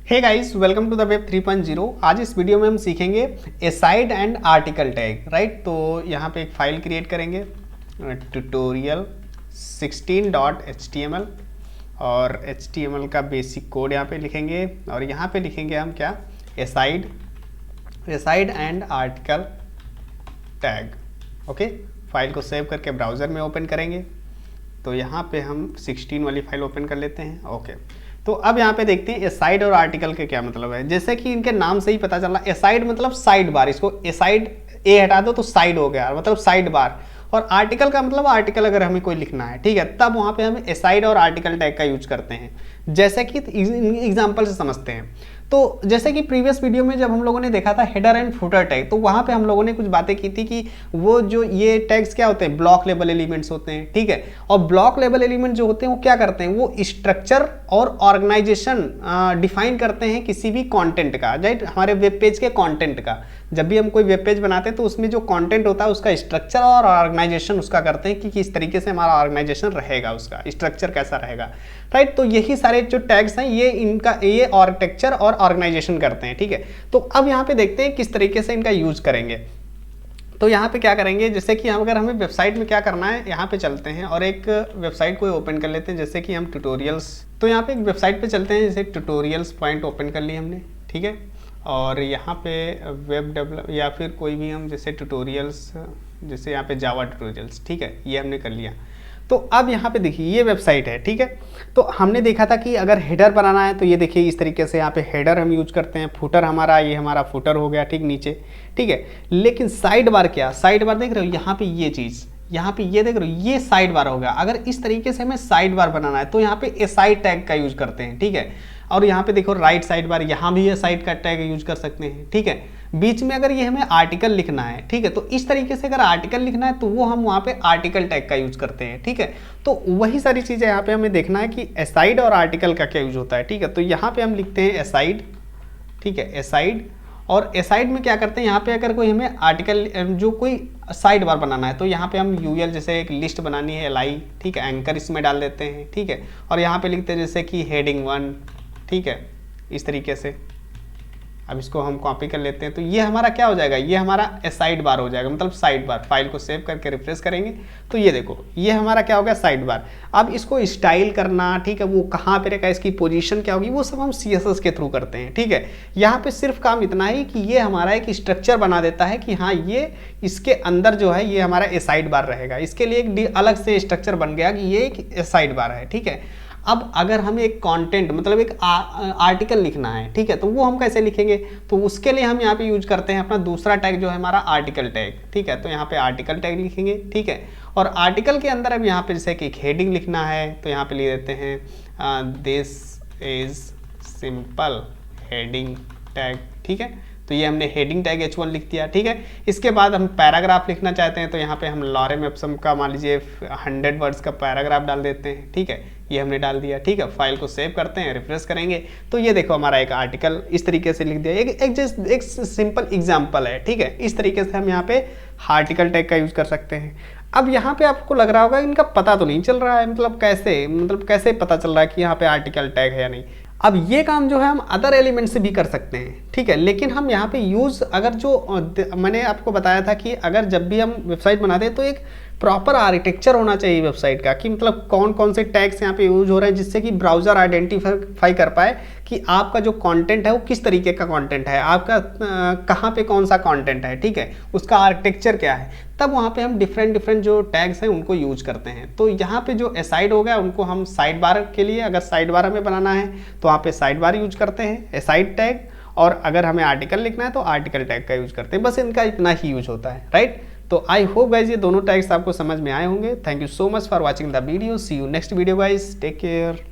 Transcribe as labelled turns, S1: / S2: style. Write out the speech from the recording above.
S1: Hey guys, welcome to the web 3.0। आज इस video में हम सीखेंगे aside and article tag, right. तो यहाँ पे एक फाइल क्रिएट करेंगे ट्यूटोरियल 16.html और HTML का बेसिक कोड यहाँ पे लिखेंगे और यहाँ पे लिखेंगे हम क्या, aside and article tag. Okay, file को सेव करके ब्राउज़र में ओपन करेंगे। तो यहाँ पे हम 16 वाली फाइल ओपन कर लेते हैं। ओके, तो अब यहाँ पे देखते हैं एसाइड और आर्टिकल के क्या मतलब है। जैसे कि इनके नाम से ही पता चल रहा है, एसाइड मतलब साइड बार, इसको एसाइड ए हटा दो तो साइड हो गया, मतलब साइड बार। और आर्टिकल का मतलब आर्टिकल अगर हमें कोई लिखना है, ठीक है, तब वहाँ पे हम एसाइड और आर्टिकल टैग का यूज करते हैं। जैसे कि एग्जाम्पल से समझते हैं। तो जैसे कि प्रीवियस वीडियो में जब हम लोगों ने देखा था हेडर एंड फुटर टैग, तो वहाँ पे हम लोगों ने कुछ बातें की थी कि वो जो ये टैग्स क्या होते हैं, ब्लॉक लेवल एलिमेंट्स होते हैं, ठीक है। और ब्लॉक लेवल एलिमेंट जो होते हैं वो क्या करते हैं, वो स्ट्रक्चर और ऑर्गेनाइजेशन डिफाइन करते हैं किसी भी कंटेंट का, राइट, हमारे वेब पेज के कंटेंट का। जब भी हम कोई वेब पेज बनाते हैं तो उसमें जो कंटेंट होता है उसका स्ट्रक्चर और ऑर्गेनाइजेशन उसका करते हैं कि किस तरीके से हमारा ऑर्गेनाइजेशन रहेगा, उसका स्ट्रक्चर कैसा रहेगा, राइट। तो यही सारे जो टैग्स हैं ये आर्किटेक्चर और ऑर्गेनाइजेशन करते हैं, ठीक है। तो अब यहाँ पे देखते हैं किस तरीके से इनका यूज करेंगे। तो यहाँ पे क्या करेंगे, जैसे कि हम अगर हमें वेबसाइट में क्या करना है, यहाँ पे चलते हैं और एक वेबसाइट को ओपन कर लेते हैं। जैसे कि हम ट्यूटोरियल्स, तो यहाँ पे एक वेबसाइट पे चलते हैं, जैसे ट्यूटोरियल्स पॉइंट ओपन कर लिया हमने, ठीक है। और यहाँ पे वेब डेवलप या फिर कोई भी हम जैसे ट्यूटोरियल्स, जैसे यहाँ पे जावा ट्यूटोरियल्स, ठीक है, ये हमने कर लिया। तो अब यहाँ पे देखिए ये वेबसाइट है, ठीक है। तो हमने देखा था कि अगर हेडर बनाना है तो ये देखिए इस तरीके से यहाँ पे हेडर हम यूज करते हैं। फुटर हमारा, ये हमारा फुटर हो गया, ठीक, नीचे, ठीक है। लेकिन साइड बार क्या, साइड बार देख रहे हो यहाँ पे ये चीज़, यहाँ पे ये देख रहे हो, ये साइड बार होगा। अगर इस तरीके से हमें साइड बार बनाना है तो यहाँ पे एसाइड टैग का यूज करते हैं, ठीक है। और यहाँ पे देखो राइट साइड बार, यहाँ भी ये साइड का टैग यूज कर सकते हैं, ठीक है। बीच में अगर ये हमें आर्टिकल लिखना है, ठीक है, तो इस तरीके से अगर आर्टिकल लिखना है तो वो हम वहाँ पे आर्टिकल टैग का यूज करते हैं, ठीक है। तो वही सारी चीज़ें यहाँ पे हमें देखना है कि एसाइड और आर्टिकल का क्या यूज होता है, ठीक है। तो यहाँ पे हम लिखते हैं एसाइड, ठीक है, एसाइड। और एसाइड में क्या करते हैं, यहाँ पे अगर कोई हमें आर्टिकल जो कोई साइड बार बनाना है तो यहाँ पे हम यूएल, जैसे एक लिस्ट बनानी है एलआई, ठीक है, एंकर इसमें डाल देते हैं, ठीक है। और यहाँ पे लिखते हैं जैसे कि हेडिंग 1, ठीक है, इस तरीके से। अब इसको हम कॉपी कर लेते हैं तो ये हमारा क्या हो जाएगा, ये हमारा एसाइड बार हो जाएगा, मतलब साइड बार। फाइल को सेव करके रिफ्रेश करेंगे तो ये देखो ये हमारा क्या हो गया, साइड बार। अब इसको स्टाइल करना, ठीक है, वो कहाँ पे रहेगा, इसकी पोजीशन क्या होगी, वो सब हम CSS के थ्रू करते हैं, ठीक है। यहाँ पे सिर्फ काम इतना है कि ये हमारा एक स्ट्रक्चर बना देता है कि हाँ ये इसके अंदर जो है ये हमारा एसाइड बार रहेगा। इसके लिए एक अलग से स्ट्रक्चर बन गया कि ये एक एसाइड बार है, ठीक है। अब अगर हमें एक कंटेंट मतलब एक आर्टिकल लिखना है, ठीक है, तो वो हम कैसे लिखेंगे, तो उसके लिए हम यहाँ पे यूज करते हैं अपना दूसरा टैग जो है हमारा आर्टिकल टैग, ठीक है। तो यहाँ पे आर्टिकल टैग लिखेंगे, ठीक है। और आर्टिकल के अंदर अब यहाँ पे जैसे कि एक हेडिंग लिखना है तो यहाँ पे लिख देते हैं this is simple heading tag, ठीक है। तो ये हमने हेडिंग टैग H1 लिख दिया, ठीक है। इसके बाद हम पैराग्राफ लिखना चाहते हैं तो यहाँ पे हम लॉरेम एप्सम का मान लीजिए 100 वर्ड्स का पैराग्राफ डाल देते हैं, ठीक है, ये हमने डाल दिया, ठीक है। फाइल को सेव करते हैं, रिफ्रेश करेंगे तो ये देखो हमारा एक आर्टिकल इस तरीके से लिख दिया। एक सिंपल एग्जाम्पल है, ठीक है। इस तरीके से हम यहाँ पे आर्टिकल टैग का यूज कर सकते हैं। अब यहाँ पे आपको लग रहा होगा इनका पता तो नहीं चल रहा है, मतलब कैसे पता चल रहा है कि यहाँ पे आर्टिकल टैग है या नहीं। अब ये काम जो है हम अदर एलिमेंट से भी कर सकते हैं, ठीक है। लेकिन हम यहाँ पे यूज़, अगर जो मैंने आपको बताया था कि अगर जब भी हम वेबसाइट बनाते हैं तो एक प्रॉपर आर्किटेक्चर होना चाहिए वेबसाइट का, कि मतलब कौन कौन से टैग्स यहाँ पे यूज हो रहे हैं जिससे कि ब्राउज़र आइडेंटिफाई कर पाए कि आपका जो कंटेंट है वो किस तरीके का कंटेंट है, आपका कहाँ पे कौन सा कंटेंट है, ठीक है, उसका आर्किटेक्चर क्या है। तब वहाँ पे हम डिफरेंट जो टैग्स हैं उनको यूज करते हैं। तो यहाँ पे जो एसाइड हो गया उनको हम साइड बार के लिए, अगर साइड बार हमें बनाना है तो वहाँ पे साइड बार यूज करते हैं, एसाइड टैग। और अगर हमें आर्टिकल लिखना है तो आर्टिकल टैग का यूज करते हैं। बस इनका इतना ही यूज होता है, राइट। तो आई होप गाइज ये दोनों टैग्स आपको समझ में आए होंगे। Thank you so much for watching the video. See you next video guys, take care.